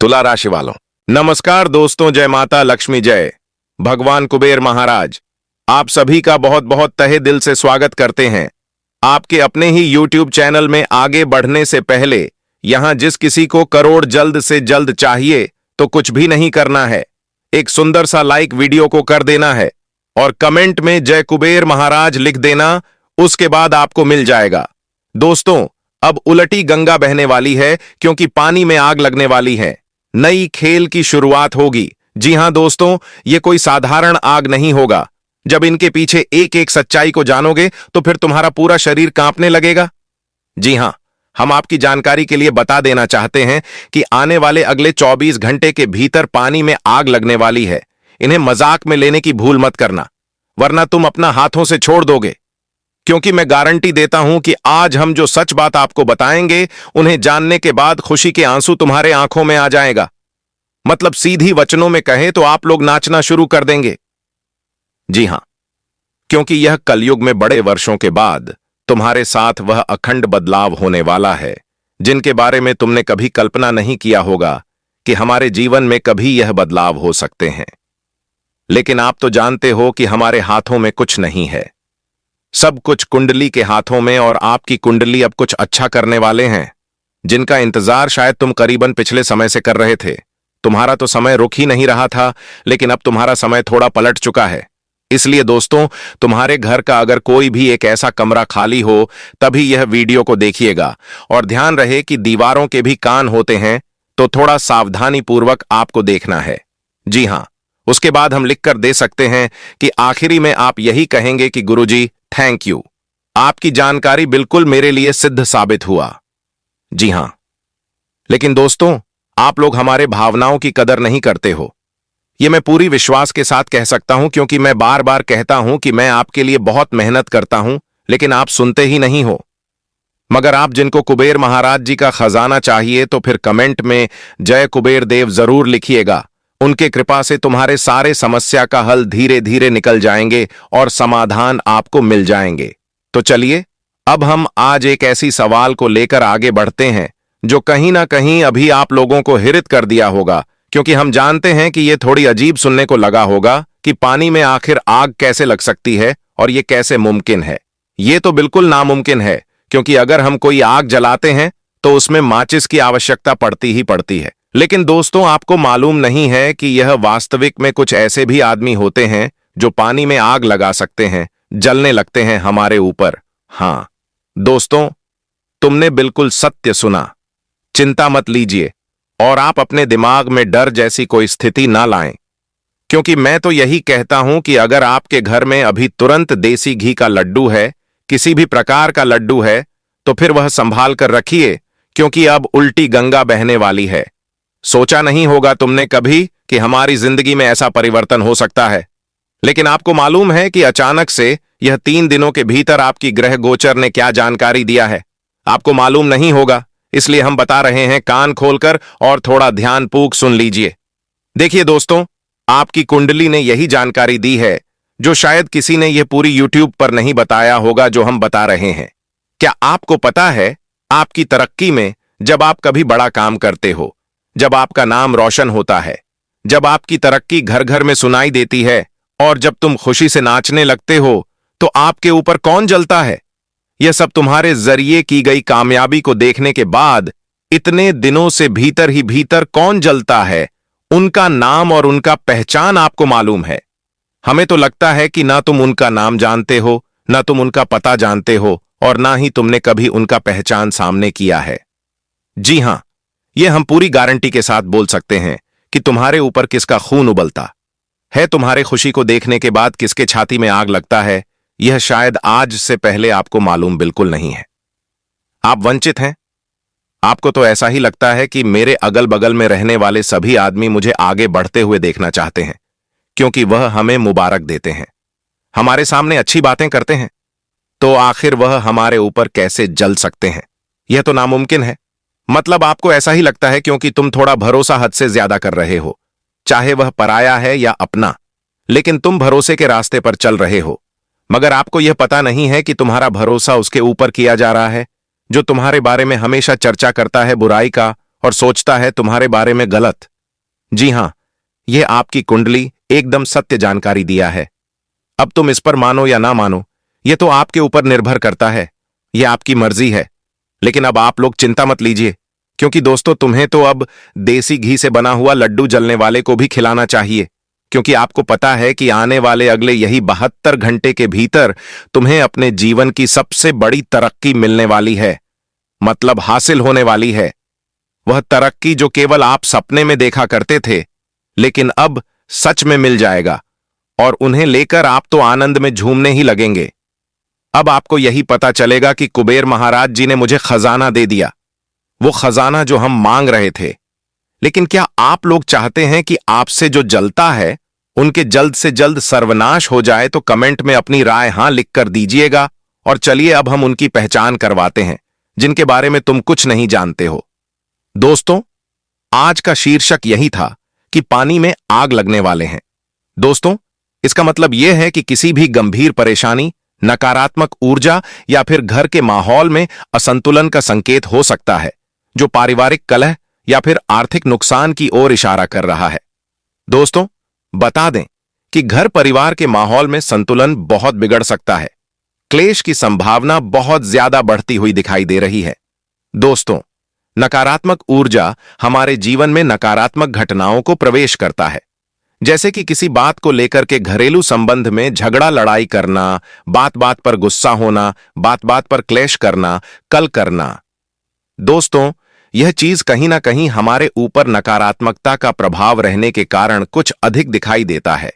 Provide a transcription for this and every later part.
तुला राशि वालों, नमस्कार दोस्तों। जय माता लक्ष्मी, जय भगवान कुबेर महाराज। आप सभी का बहुत बहुत तहे दिल से स्वागत करते हैं आपके अपने ही YouTube चैनल में। आगे बढ़ने से पहले यहां जिस किसी को करोड़ जल्द से जल्द चाहिए तो कुछ भी नहीं करना है, एक सुंदर सा लाइक वीडियो को कर देना है और कमेंट में जय कुबेर महाराज लिख देना। उसके बाद आपको मिल जाएगा। दोस्तों, अब उलटी गंगा बहने वाली है क्योंकि पानी में आग लगने वाली है। नई खेल की शुरुआत होगी। जी हां दोस्तों, ये कोई साधारण आग नहीं होगा। जब इनके पीछे एक एक सच्चाई को जानोगे तो फिर तुम्हारा पूरा शरीर कांपने लगेगा। जी हां, हम आपकी जानकारी के लिए बता देना चाहते हैं कि आने वाले अगले 24 घंटे के भीतर पानी में आग लगने वाली है। इन्हें मजाक में लेने की भूल मत करना, वरना तुम अपना हाथों से छोड़ दोगे। क्योंकि मैं गारंटी देता हूं कि आज हम जो सच बात आपको बताएंगे, उन्हें जानने के बाद खुशी के आंसू तुम्हारे आंखों में आ जाएगा। मतलब सीधी वचनों में कहें तो आप लोग नाचना शुरू कर देंगे। जी हां, क्योंकि यह कलयुग में बड़े वर्षों के बाद तुम्हारे साथ वह अखंड बदलाव होने वाला है जिनके बारे में तुमने कभी कल्पना नहीं किया होगा कि हमारे जीवन में कभी यह बदलाव हो सकते हैं। लेकिन आप तो जानते हो कि हमारे हाथों में कुछ नहीं है, सब कुछ कुंडली के हाथों में। और आपकी कुंडली अब कुछ अच्छा करने वाले हैं जिनका इंतजार शायद तुम करीबन पिछले समय से कर रहे थे। तुम्हारा तो समय रुक ही नहीं रहा था, लेकिन अब तुम्हारा समय थोड़ा पलट चुका है। इसलिए दोस्तों, तुम्हारे घर का अगर कोई भी एक ऐसा कमरा खाली हो तभी यह वीडियो को देखिएगा। और ध्यान रहे कि दीवारों के भी कान होते हैं, तो थोड़ा सावधानी पूर्वक आपको देखना है। जी हां, उसके बाद हम लिखकर दे सकते हैं कि आखिरी में आप यही कहेंगे कि गुरुजी थैंक यू, आपकी जानकारी बिल्कुल मेरे लिए सिद्ध साबित हुआ। जी हां, लेकिन दोस्तों, आप लोग हमारे भावनाओं की कदर नहीं करते हो। यह मैं पूरी विश्वास के साथ कह सकता हूं, क्योंकि मैं बार बार कहता हूं कि मैं आपके लिए बहुत मेहनत करता हूं, लेकिन आप सुनते ही नहीं हो। मगर आप जिनको कुबेर महाराज जी का खजाना चाहिए तो फिर कमेंट में जय कुबेर देव जरूर लिखिएगा। उनके कृपा से तुम्हारे सारे समस्या का हल धीरे धीरे निकल जाएंगे और समाधान आपको मिल जाएंगे। तो चलिए, अब हम आज एक ऐसी सवाल को लेकर आगे बढ़ते हैं जो कहीं ना कहीं अभी आप लोगों को हिरित कर दिया होगा, क्योंकि हम जानते हैं कि यह थोड़ी अजीब सुनने को लगा होगा कि पानी में आखिर आग कैसे लग सकती है और यह कैसे मुमकिन है। यह तो बिल्कुल नामुमकिन है, क्योंकि अगर हम कोई आग जलाते हैं तो उसमें माचिस की आवश्यकता पड़ती ही पड़ती है। लेकिन दोस्तों, आपको मालूम नहीं है कि यह वास्तविक में कुछ ऐसे भी आदमी होते हैं जो पानी में आग लगा सकते हैं, जलने लगते हैं हमारे ऊपर। हां दोस्तों, तुमने बिल्कुल सत्य सुना। चिंता मत लीजिए और आप अपने दिमाग में डर जैसी कोई स्थिति ना लाएं, क्योंकि मैं तो यही कहता हूं कि अगर आपके घर में अभी तुरंत देसी घी का लड्डू है, किसी भी प्रकार का लड्डू है, तो फिर वह संभाल कर रखिए, क्योंकि अब उल्टी गंगा बहने वाली है। सोचा नहीं होगा तुमने कभी कि हमारी जिंदगी में ऐसा परिवर्तन हो सकता है, लेकिन आपको मालूम है कि अचानक से यह 3 दिनों के भीतर आपकी ग्रह गोचर ने क्या जानकारी दिया है। आपको मालूम नहीं होगा, इसलिए हम बता रहे हैं। कान खोलकर और थोड़ा ध्यानपूर्वक सुन लीजिए। देखिए दोस्तों, आपकी कुंडली ने यही जानकारी दी है जो शायद किसी ने यह पूरी YouTube पर नहीं बताया होगा, जो हम बता रहे हैं। क्या आपको पता है, आपकी तरक्की में जब आप कभी बड़ा काम करते हो, जब आपका नाम रोशन होता है, जब आपकी तरक्की घर घर में सुनाई देती है और जब तुम खुशी से नाचने लगते हो, तो आपके ऊपर कौन जलता है? यह सब तुम्हारे जरिए की गई कामयाबी को देखने के बाद इतने दिनों से भीतर ही भीतर कौन जलता है, उनका नाम और उनका पहचान आपको मालूम है। हमें तो लगता है कि ना तुम उनका नाम जानते हो, ना तुम उनका पता जानते हो, और ना ही तुमने कभी उनका पहचान सामने किया है। जी हां, यह हम पूरी गारंटी के साथ बोल सकते हैं कि तुम्हारे ऊपर किसका खून उबलता है, तुम्हारे खुशी को देखने के बाद किसके छाती में आग लगता है, यह शायद आज से पहले आपको मालूम बिल्कुल नहीं है। आप वंचित हैं। आपको तो ऐसा ही लगता है कि मेरे अगल बगल में रहने वाले सभी आदमी मुझे आगे बढ़ते हुए देखना चाहते हैं, क्योंकि वह हमें मुबारक देते हैं, हमारे सामने अच्छी बातें करते हैं, तो आखिर वह हमारे ऊपर कैसे जल सकते हैं? यह तो नामुमकिन है। मतलब आपको ऐसा ही लगता है क्योंकि तुम थोड़ा भरोसा हद से ज्यादा कर रहे हो, चाहे वह पराया है या अपना, लेकिन तुम भरोसे के रास्ते पर चल रहे हो। मगर आपको यह पता नहीं है कि तुम्हारा भरोसा उसके ऊपर किया जा रहा है जो तुम्हारे बारे में हमेशा चर्चा करता है बुराई का और सोचता है तुम्हारे बारे में गलत। जी हां, यह आपकी कुंडली एकदम सत्य जानकारी दिया है। अब तुम इस पर मानो या ना मानो, यह तो आपके ऊपर निर्भर करता है, यह आपकी मर्जी है। लेकिन अब आप लोग चिंता मत लीजिए, क्योंकि दोस्तों तुम्हें तो अब देसी घी से बना हुआ लड्डू जलने वाले को भी खिलाना चाहिए, क्योंकि आपको पता है कि आने वाले अगले यही 72 घंटे के भीतर तुम्हें अपने जीवन की सबसे बड़ी तरक्की मिलने वाली है, मतलब हासिल होने वाली है। वह तरक्की जो केवल आप सपने में देखा करते थे, लेकिन अब सच में मिल जाएगा, और उन्हें लेकर आप तो आनंद में झूमने ही लगेंगे। अब आपको यही पता चलेगा कि कुबेर महाराज जी ने मुझे खजाना दे दिया, वो खजाना जो हम मांग रहे थे। लेकिन क्या आप लोग चाहते हैं कि आपसे जो जलता है उनके जल्द से जल्द सर्वनाश हो जाए? तो कमेंट में अपनी राय हां लिख कर दीजिएगा। और चलिए अब हम उनकी पहचान करवाते हैं जिनके बारे में तुम कुछ नहीं जानते हो। दोस्तों, आज का शीर्षक यही था कि पानी में आग लगने वाले हैं। दोस्तों, इसका मतलब यह है कि किसी भी गंभीर परेशानी, नकारात्मक ऊर्जा या फिर घर के माहौल में असंतुलन का संकेत हो सकता है, जो पारिवारिक कलह या फिर आर्थिक नुकसान की ओर इशारा कर रहा है। दोस्तों, बता दें कि घर परिवार के माहौल में संतुलन बहुत बिगड़ सकता है। क्लेश की संभावना बहुत ज्यादा बढ़ती हुई दिखाई दे रही है। दोस्तों, नकारात्मक ऊर्जा हमारे जीवन में नकारात्मक घटनाओं को प्रवेश करता है, जैसे कि किसी बात को लेकर के घरेलू संबंध में झगड़ा लड़ाई करना, बात बात पर गुस्सा होना, बात बात पर क्लेश करना, कल करना। दोस्तों, यह चीज कहीं ना कहीं हमारे ऊपर नकारात्मकता का प्रभाव रहने के कारण कुछ अधिक दिखाई देता है।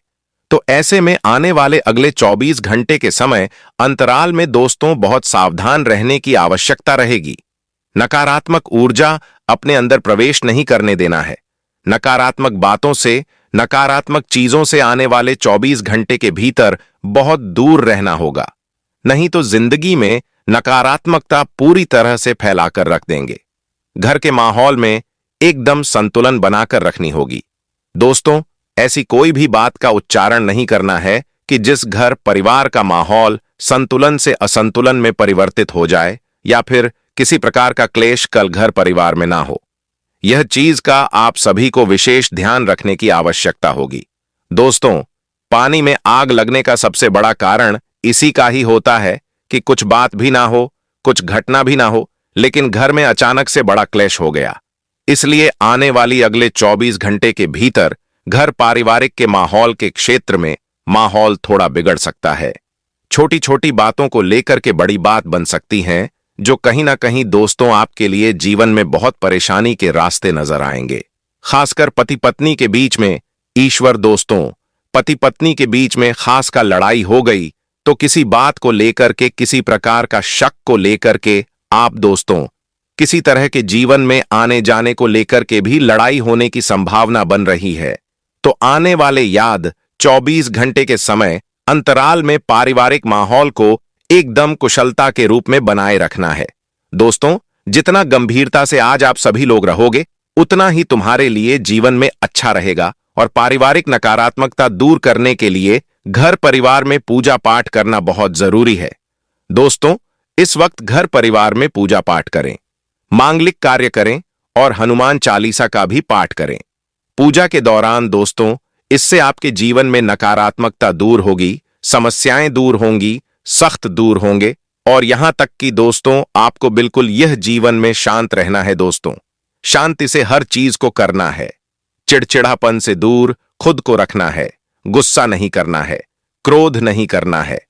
तो ऐसे में आने वाले अगले 24 घंटे के समय अंतराल में दोस्तों बहुत सावधान रहने की आवश्यकता रहेगी। नकारात्मक ऊर्जा अपने अंदर प्रवेश नहीं करने देना है। नकारात्मक बातों से, नकारात्मक चीजों से आने वाले 24 घंटे के भीतर बहुत दूर रहना होगा, नहीं तो जिंदगी में नकारात्मकता पूरी तरह से फैलाकर रख देंगे। घर के माहौल में एकदम संतुलन बनाकर रखनी होगी। दोस्तों, ऐसी कोई भी बात का उच्चारण नहीं करना है कि जिस घर परिवार का माहौल संतुलन से असंतुलन में परिवर्तित हो जाए, या फिर किसी प्रकार का क्लेश कल घर परिवार में ना हो। यह चीज का आप सभी को विशेष ध्यान रखने की आवश्यकता होगी। दोस्तों, पानी में आग लगने का सबसे बड़ा कारण इसी का ही होता है कि कुछ बात भी ना हो, कुछ घटना भी ना हो, लेकिन घर में अचानक से बड़ा क्लेश हो गया। इसलिए आने वाली अगले 24 घंटे के भीतर घर पारिवारिक के माहौल के क्षेत्र में माहौल थोड़ा बिगड़ सकता है। छोटी छोटी बातों को लेकर के बड़ी बात बन सकती हैं, जो कहीं ना कहीं दोस्तों आपके लिए जीवन में बहुत परेशानी के रास्ते नजर आएंगे। खासकर पति पत्नी के बीच में। ईश्वर दोस्तों, पति पत्नी के बीच में खास का लड़ाई हो गई तो किसी बात को लेकर के, किसी प्रकार का शक को लेकर के आप दोस्तों किसी तरह के जीवन में आने जाने को लेकर के भी लड़ाई होने की संभावना बन रही है। तो आने वाले याद 24 घंटे के समय अंतराल में पारिवारिक माहौल को एकदम कुशलता के रूप में बनाए रखना है। दोस्तों, जितना गंभीरता से आज आप सभी लोग रहोगे, उतना ही तुम्हारे लिए जीवन में अच्छा रहेगा। और पारिवारिक नकारात्मकता दूर करने के लिए घर परिवार में पूजा पाठ करना बहुत जरूरी है। दोस्तों, इस वक्त घर परिवार में पूजा पाठ करें, मांगलिक कार्य करें और हनुमान चालीसा का भी पाठ करें। पूजा के दौरान दोस्तों, इससे आपके जीवन में नकारात्मकता दूर होगी, समस्याएं दूर होंगी, सख्त दूर होंगे, और यहां तक कि दोस्तों आपको बिल्कुल यह जीवन में शांत रहना है। दोस्तों, शांति से हर चीज को करना है। चिड़चिड़ापन से दूर खुद को रखना है, गुस्सा नहीं करना है, क्रोध नहीं करना है।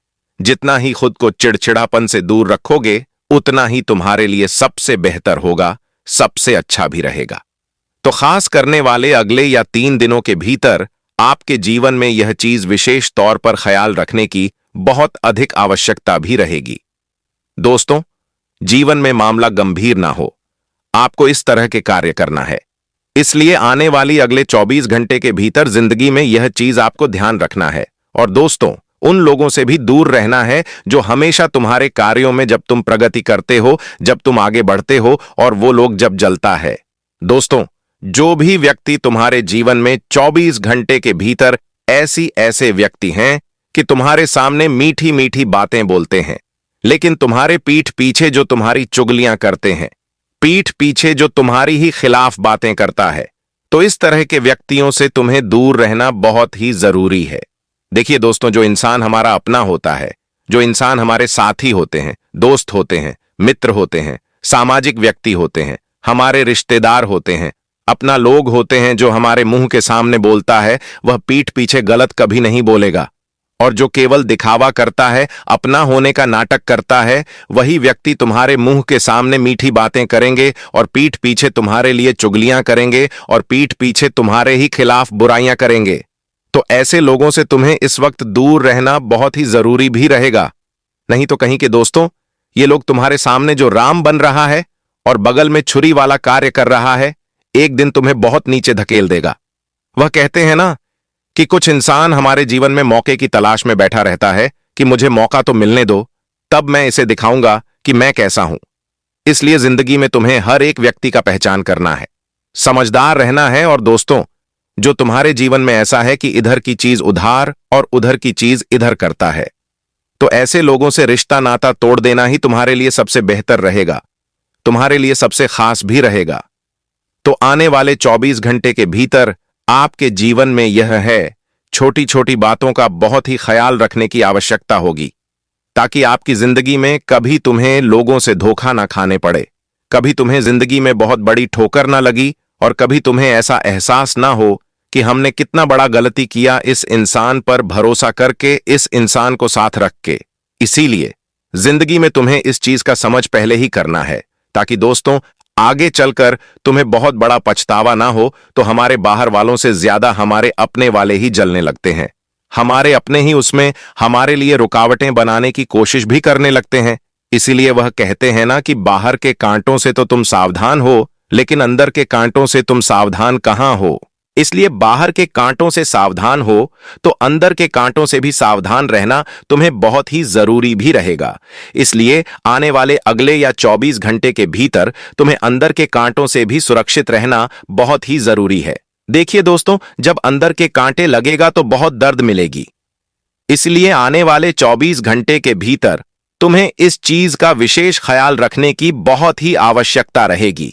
जितना ही खुद को चिड़चिड़ापन से दूर रखोगे, उतना ही तुम्हारे लिए सबसे बेहतर होगा, सबसे अच्छा भी रहेगा। तो खास करने वाले अगले या 3 दिनों के भीतर आपके जीवन में यह चीज विशेष तौर पर ख्याल रखने की बहुत अधिक आवश्यकता भी रहेगी। दोस्तों, जीवन में मामला गंभीर ना हो, आपको इस तरह के कार्य करना है। इसलिए आने वाली अगले 24 घंटे के भीतर जिंदगी में यह चीज आपको ध्यान रखना है। और दोस्तों, उन लोगों से भी दूर रहना है जो हमेशा तुम्हारे कार्यों में, जब तुम प्रगति करते हो, जब तुम आगे बढ़ते हो, और वो लोग जब जलता है। दोस्तों, जो भी व्यक्ति तुम्हारे जीवन में 24 घंटे के भीतर ऐसे व्यक्ति हैं कि तुम्हारे सामने मीठी मीठी बातें बोलते हैं, लेकिन तुम्हारे पीठ पीछे जो तुम्हारी चुगलियां करते हैं, पीठ पीछे जो तुम्हारी ही खिलाफ बातें करता है। तो इस तरह के व्यक्तियों से तुम्हें दूर रहना बहुत ही जरूरी है। देखिए दोस्तों, जो इंसान हमारा अपना होता है, जो इंसान हमारे साथी होते हैं, दोस्त होते हैं, मित्र होते हैं, सामाजिक व्यक्ति होते हैं, हमारे रिश्तेदार होते हैं, अपना लोग होते हैं, जो हमारे मुंह के सामने बोलता है वह पीठ पीछे गलत कभी नहीं बोलेगा। और जो केवल दिखावा करता है, अपना होने का नाटक करता है, वही व्यक्ति तुम्हारे मुंह के सामने मीठी बातें करेंगे और पीठ पीछे तुम्हारे लिए चुगलियां करेंगे और पीठ पीछे तुम्हारे ही खिलाफ बुराइयां करेंगे। तो ऐसे लोगों से तुम्हें इस वक्त दूर रहना बहुत ही जरूरी भी रहेगा। नहीं तो कहीं के दोस्तों, ये लोग तुम्हारे सामने जो राम बन रहा है और बगल में छुरी वाला कार्य कर रहा है, एक दिन तुम्हें बहुत नीचे धकेल देगा। वह कहते हैं ना कि कुछ इंसान हमारे जीवन में मौके की तलाश में बैठा रहता है कि मुझे मौका तो मिलने दो, तब मैं इसे दिखाऊंगा कि मैं कैसा हूं। इसलिए जिंदगी में तुम्हें हर एक व्यक्ति का पहचान करना है, समझदार रहना है। और दोस्तों, जो तुम्हारे जीवन में ऐसा है कि इधर की चीज उधार और उधर की चीज इधर करता है, तो ऐसे लोगों से रिश्ता नाता तोड़ देना ही तुम्हारे लिए सबसे बेहतर रहेगा, तुम्हारे लिए सबसे खास भी रहेगा। तो आने वाले 24 घंटे के भीतर आपके जीवन में यह है, छोटी छोटी बातों का बहुत ही ख्याल रखने की आवश्यकता होगी, ताकि आपकी जिंदगी में कभी तुम्हें लोगों से धोखा ना खाने पड़े, कभी तुम्हें जिंदगी में बहुत बड़ी ठोकर ना लगी और कभी तुम्हें ऐसा एहसास ना हो कि हमने कितना बड़ा गलती किया इस इंसान पर भरोसा करके, इस इंसान को साथ रख के। इसीलिए जिंदगी में तुम्हें इस चीज का समझ पहले ही करना है, ताकि दोस्तों आगे चलकर तुम्हें बहुत बड़ा पछतावा ना हो। तो हमारे बाहर वालों से ज्यादा हमारे अपने वाले ही जलने लगते हैं, हमारे अपने ही उसमें हमारे लिए रुकावटें बनाने की कोशिश भी करने लगते हैं। इसीलिए वह कहते हैं ना कि बाहर के कांटों से तो तुम सावधान हो, लेकिन अंदर के कांटों से तुम सावधान कहां हो। इसलिए बाहर के कांटों से सावधान हो तो अंदर के कांटों से भी सावधान रहना तुम्हें बहुत ही जरूरी भी रहेगा। इसलिए आने वाले अगले या 24 घंटे के भीतर तुम्हें अंदर के कांटों से भी सुरक्षित रहना बहुत ही जरूरी है। देखिए दोस्तों, जब अंदर के कांटे लगेगा तो बहुत दर्द मिलेगी। इसलिए आने वाले 24 घंटे के भीतर तुम्हें इस चीज का विशेष ख्याल रखने की बहुत ही आवश्यकता रहेगी।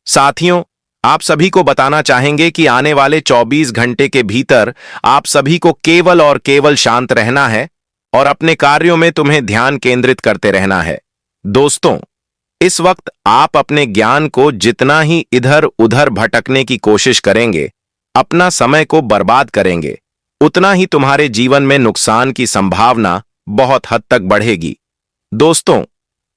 साथियों, आप सभी को बताना चाहेंगे कि आने वाले 24 घंटे के भीतर आप सभी को केवल और केवल शांत रहना है और अपने कार्यों में तुम्हें ध्यान केंद्रित करते रहना है। दोस्तों, इस वक्त आप अपने ज्ञान को जितना ही इधर उधर भटकने की कोशिश करेंगे, अपना समय को बर्बाद करेंगे, उतना ही तुम्हारे जीवन में नुकसान की संभावना बहुत हद तक बढ़ेगी। दोस्तों,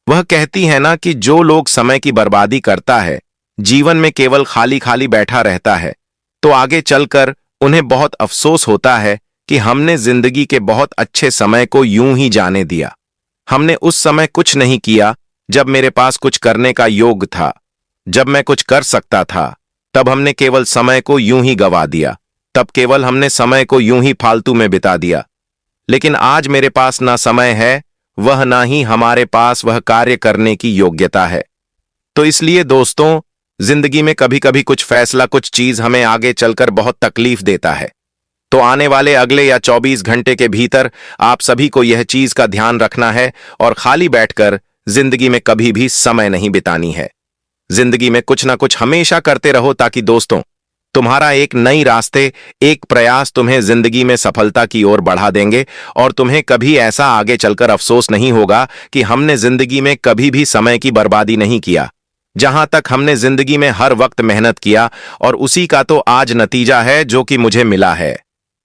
वह कहती है ना कि जो लोग समय की बर्बादी करता है, जीवन में केवल खाली खाली बैठा रहता है, तो आगे चलकर उन्हें बहुत अफसोस होता है कि हमने जिंदगी के बहुत अच्छे समय को यूं ही जाने दिया। हमने उस समय कुछ नहीं किया जब मेरे पास कुछ करने का योग था, जब मैं कुछ कर सकता था, तब हमने केवल समय को यूं ही गवा दिया, तब केवल हमने समय को यूं ही फालतू में बिता दिया। लेकिन आज मेरे पास ना समय है, वह ना ही हमारे पास वह कार्य करने की योग्यता है। तो इसलिए दोस्तों, जिंदगी में कभी कभी कुछ फैसला, कुछ चीज हमें आगे चलकर बहुत तकलीफ देता है। तो आने वाले अगले या 24 घंटे के भीतर आप सभी को यह चीज का ध्यान रखना है और खाली बैठकर जिंदगी में कभी भी समय नहीं बितानी है। जिंदगी में कुछ ना कुछ हमेशा करते रहो, ताकि दोस्तों तुम्हारा एक नई रास्ते, एक प्रयास तुम्हें जिंदगी में सफलता की ओर बढ़ा देंगे और तुम्हें कभी ऐसा आगे चलकर अफसोस नहीं होगा कि हमने जिंदगी में कभी भी समय की बर्बादी नहीं किया। जहां तक हमने जिंदगी में हर वक्त मेहनत किया और उसी का तो आज नतीजा है जो कि मुझे मिला है।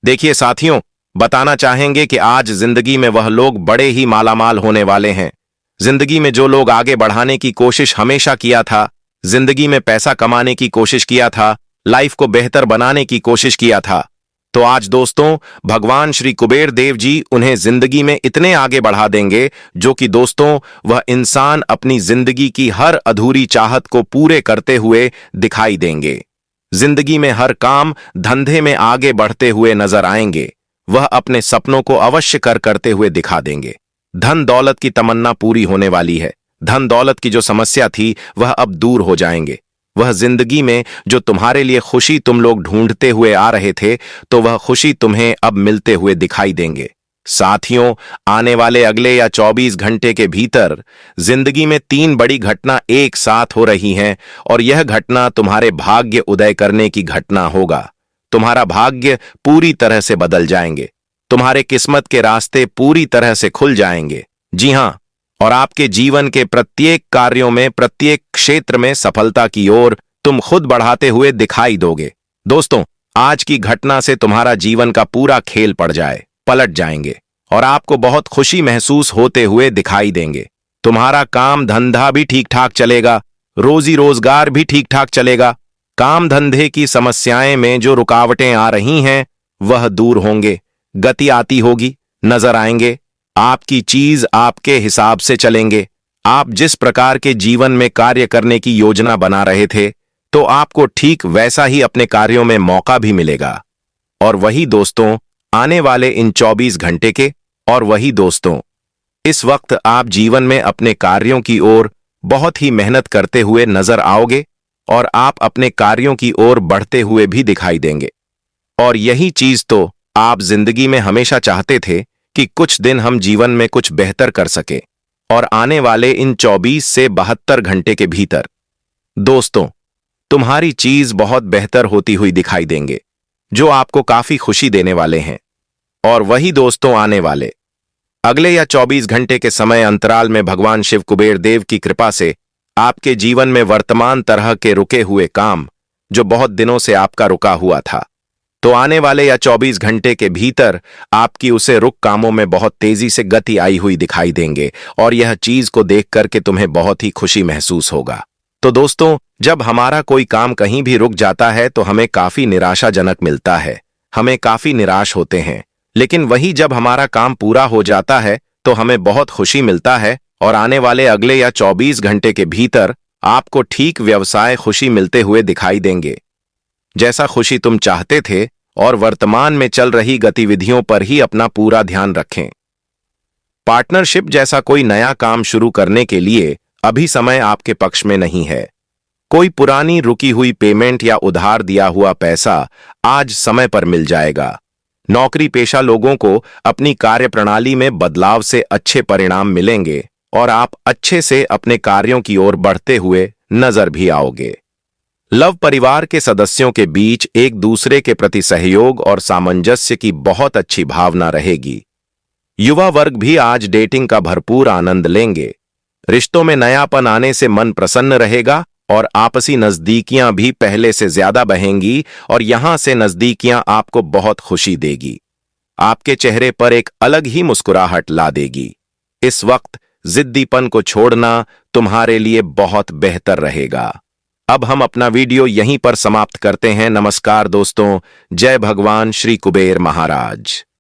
देखिए साथियों, बताना चाहेंगे कि आज जिंदगी में वह लोग बड़े ही मालामाल होने वाले हैं। जिंदगी में जो लोग आगे बढ़ाने की कोशिश हमेशा किया था, जिंदगी में पैसा कमाने की कोशिश किया था, लाइफ को बेहतर बनाने की कोशिश किया था, तो आज दोस्तों भगवान श्री कुबेर देव जी उन्हें जिंदगी में इतने आगे बढ़ा देंगे जो कि दोस्तों वह इंसान अपनी जिंदगी की हर अधूरी चाहत को पूरे करते हुए दिखाई देंगे। जिंदगी में हर काम धंधे में आगे बढ़ते हुए नजर आएंगे। वह अपने सपनों को अवश्य करते हुए दिखा देंगे। धन दौलत की तमन्ना पूरी होने वाली है। धन दौलत की जो समस्या थी वह अब दूर हो जाएंगे। वह जिंदगी में जो तुम्हारे लिए खुशी तुम लोग ढूंढते हुए आ रहे थे, तो वह खुशी तुम्हें अब मिलते हुए दिखाई देंगे। साथियों, आने वाले अगले या 24 घंटे के भीतर जिंदगी में 3 बड़ी घटना एक साथ हो रही हैं और यह घटना तुम्हारे भाग्य उदय करने की घटना होगा। तुम्हारा भाग्य पूरी तरह से बदल जाएंगे, तुम्हारे किस्मत के रास्ते पूरी तरह से खुल जाएंगे। जी हां, और आपके जीवन के प्रत्येक कार्यों में, प्रत्येक क्षेत्र में सफलता की ओर तुम खुद बढ़ाते हुए दिखाई दोगे। दोस्तों, आज की घटना से तुम्हारा जीवन का पूरा खेल पलट जाएंगे और आपको बहुत खुशी महसूस होते हुए दिखाई देंगे। तुम्हारा काम धंधा भी ठीक ठाक चलेगा, रोजी रोजगार भी ठीक ठाक चलेगा। काम धंधे की समस्याएं में जो रुकावटें आ रही हैं वह दूर होंगे, गति आती होगी, नजर आएंगे। आपकी चीज आपके हिसाब से चलेंगे। आप जिस प्रकार के जीवन में कार्य करने की योजना बना रहे थे, तो आपको ठीक वैसा ही अपने कार्यों में मौका भी मिलेगा। और वही दोस्तों, आने वाले इन 24 घंटे के, और वही दोस्तों, इस वक्त आप जीवन में अपने कार्यों की ओर बहुत ही मेहनत करते हुए नजर आओगे और आप अपने कार्यों की ओर बढ़ते हुए भी दिखाई देंगे। और यही चीज तो आप जिंदगी में हमेशा चाहते थे कि कुछ दिन हम जीवन में कुछ बेहतर कर सके। और आने वाले इन 24 से 72 घंटे के भीतर दोस्तों, तुम्हारी चीज बहुत बेहतर होती हुई दिखाई देंगे, जो आपको काफी खुशी देने वाले हैं। और वही दोस्तों, आने वाले अगले या 24 घंटे के समय अंतराल में भगवान शिव कुबेर देव की कृपा से आपके जीवन में वर्तमान तरह के रुके हुए काम, जो बहुत दिनों से आपका रुका हुआ था, तो आने वाले या 24 घंटे के भीतर आपकी उसे रुक कामों में बहुत तेजी से गति आई हुई दिखाई देंगे। और यह चीज को देख करके तुम्हें बहुत ही खुशी महसूस होगा। तो दोस्तों, जब हमारा कोई काम कहीं भी रुक जाता है तो हमें काफी निराशाजनक मिलता है, हमें काफी निराश होते हैं। लेकिन वही जब हमारा काम पूरा हो जाता है तो हमें बहुत खुशी मिलता है। और आने वाले अगले या 24 घंटे के भीतर आपको ठीक व्यवसाय खुशी मिलते हुए दिखाई देंगे, जैसा खुशी तुम चाहते थे। और वर्तमान में चल रही गतिविधियों पर ही अपना पूरा ध्यान रखें। पार्टनरशिप जैसा कोई नया काम शुरू करने के लिए अभी समय आपके पक्ष में नहीं है। कोई पुरानी रुकी हुई पेमेंट या उधार दिया हुआ पैसा आज समय पर मिल जाएगा। नौकरी पेशा लोगों को अपनी कार्यप्रणाली में बदलाव से अच्छे परिणाम मिलेंगे और आप अच्छे से अपने कार्यों की ओर बढ़ते हुए नजर भी आओगे। लव परिवार के सदस्यों के बीच एक दूसरे के प्रति सहयोग और सामंजस्य की बहुत अच्छी भावना रहेगी। युवा वर्ग भी आज डेटिंग का भरपूर आनंद लेंगे। रिश्तों में नयापन आने से मन प्रसन्न रहेगा और आपसी नजदीकियां भी पहले से ज्यादा बहेंगी और यहां से नजदीकियां आपको बहुत खुशी देगी, आपके चेहरे पर एक अलग ही मुस्कुराहट ला देगी। इस वक्त जिद्दीपन को छोड़ना तुम्हारे लिए बहुत बेहतर रहेगा। अब हम अपना वीडियो यहीं पर समाप्त करते हैं। नमस्कार दोस्तों, जय भगवान श्री कुबेर महाराज।